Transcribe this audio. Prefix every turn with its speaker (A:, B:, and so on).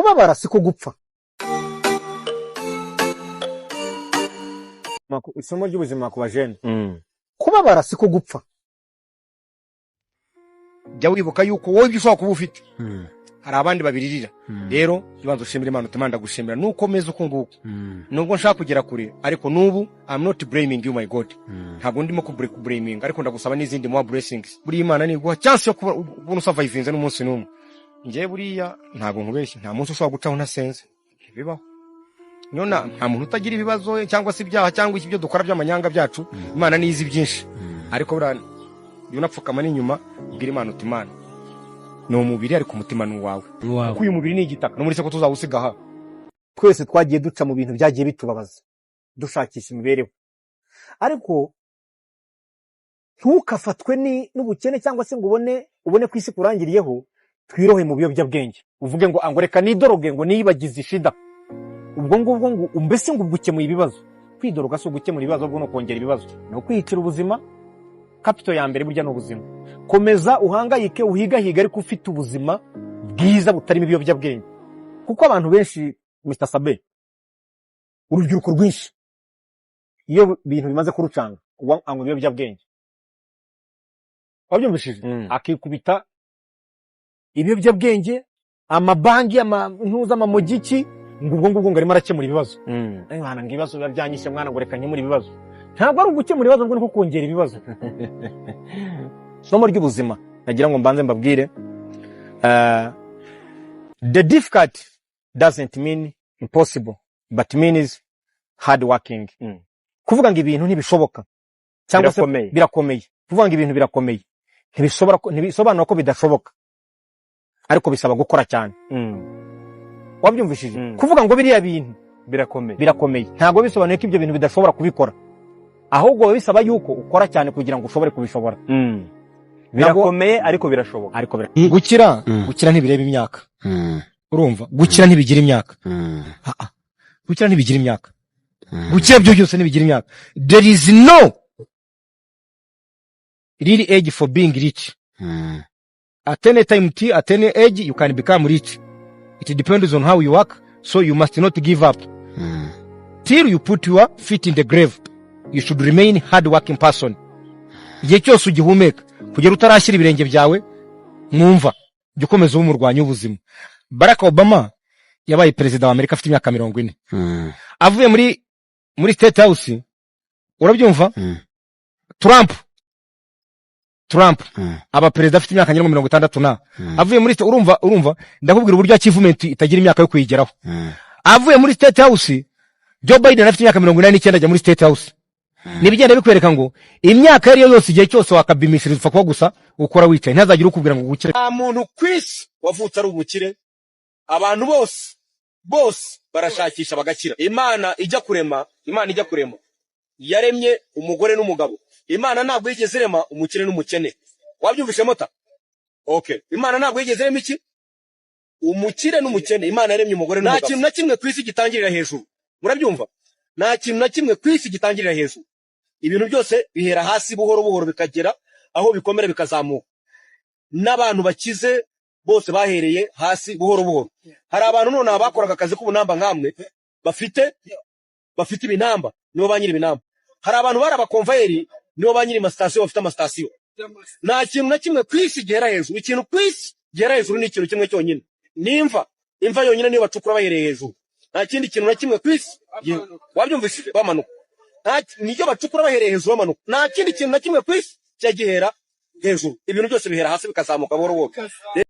A: kubabara siko gupfa. Isomo ry'ubuzima ku bajene. Kubabara siko gupfa. Jya wibuka yuko wowe ibyo ushobora kuba ufite. Hari abandi babiririra. Rero ibanza ushimira Imana utimanda gushimira nuko meze uko nguko. Nubwo nshaka kugera kure ariko nubu I'm not blaming you my God. Ntabwo ndimo blaming ariko ndagusaba n'izindi more blessings. Buri Imana ni guha chance yo kubona survivinze n'umunsi n'umwe. Ngiye buriya ntabwo nkubeshye nta munsi ushobora gucaho ntasenze. Bibaho. Nona nta muntu utagira ibibazo cyangwa se ibyaha cyangwa ibyo dukora by'amanyanga byacu Imana nizi byinshi. Ariko burana yunapfukama n'inyuma ubwira Imana utimana. No mubiri ariko umutima n'uwawe. Kuko uyu mubiri ni igitaka no muri se ko tuzawusigaha. Twese twagiye duca mu bintu byagiye bitubabaza. Dushakisha imibereho. Ariko ntukafatwe n'ubukene cyangwa se ngo ubone kwisi kurangiriyeho twirohe mu biyobyabwenge. Uvuge ngo angoreka nidoroge ngo niyibagize ishida. Ubwo ngubwo ngo umbese ngo ugukemuye ibibazo. Kwidoroga so gukemura ibibazo bwo no kongera ibibazo. No kwihitira ubuzima. Capital ya mbere burya no ubuzima. Komeza uhangayike uhigahiga ariko ufite ubuzima bwiza butarimo ibiyobyabwenge. Kuko abantu benshi Mr. Sabe urubyiruko rwinshi iyo bintu bimaze kurucanga anywa ibiyobyabwenge. Wabyumvishije akikubita ibiyobyabwenge amabangi ntuza amamogiki ngubwo ngarimo arakemura ibibazo. Mwana ngibazo byanyishe mwana ngo reka nkemura ibibazo. Ntabwo ari ugukemura ibibazo ngo niko kongera ibibazo. Somo ry'ubuzima nagira ngo mbanze mbabwire the difficult doesn't mean impossible but means hard working. Kuvuga ngo ibintu ntibishoboka cyangwa se birakomeye. Kuvuga ngo ibintu birakomeye ntibisobanura ko bidashoboka ariko bisaba gukora cyane. Wabyumvishije kuvuga ngo biriya bintu birakomeye ntabwo bisobanuye ko ibyo bintu bidashobora kubikora ahubwo bisaba yuko ukora cyane kugira ngo ushobore kubishobora. Birakomeye ariko birashoboka. Gukira ntibireba imyaka. Urumva gukira ntibigira imyaka. Gukira ntibigira imyaka. Gukira byo byose ntibigira imyaka. There is no real age for being rich. At any time at any age you can become rich. It depends on how you work, so you must not give up. Till you put your feet in the grave, you should remain hard working person. Igihe cyose ugihumeka kugera utarashyira ibirenge byawe mwumva jya ukomeza umurwanya ubuzima. Barack Obama yabaye president wa Amerika afite imyaka 40. Avuye muri State House urabyumva. Trump aba president afite imyaka 60 na avuye muri urumva ndakubwira uburyo achievement itagira imyaka yo kuyigeraho. Avuye muri State House Joe Biden afite imyaka 89 ajya muri State House. Nibigenda bikwereka ngo imyaka yari yose igihe cyose wakabimishiriza upfa kuba gusa ukora wicaye ntazagira ukubwira ngo gukire. Muntu kwisi wavutse ari umukire. Abantu bose barashakisha bagakira. Imana ijya kurema yaremye umugore n'umugabo. Imana ntabwo yigeze irema umukire n'umukene. Wabyumvishe mota? Okay. Imana ntabwo yigeze irema iki? Umukire n'umukene. Imana yaremye umugore n'umugabo. Nta kintu na kimwe kwisi gitangirira hejuru. Murabyumva? Nta kintu na kimwe kwisi gitangirira hejuru. Ibintu byose bihera hasi buhoro bikagera aho bikomera bikazamuka. N'abantu bakize bose bahereye hasi buhoro. Hari abantu none abakoraga akazi k'ubunamba nkamwe bafite ibinamba nibo banyiri ibinamba. Hari abantu barabakonvayeri nibo banyiri amastation bafite amastation. Nta kintu na kimwe kwisi gihera hejuru. Ikintu kwisi gihera hejuru ni ikintu kimwe cyonyine. Nimva yonyine niyo bacukura bahereye hejuru. Nta kindi kintu na kimwe kwisi wabyumvishije bamanuka. Niyo bacukura bahereye hejuru bamanuka. Nta kindi kintu na kimwe kwisi cyagihera hejuru. Ibintu byose bihera hasi bikazamuka buhoro.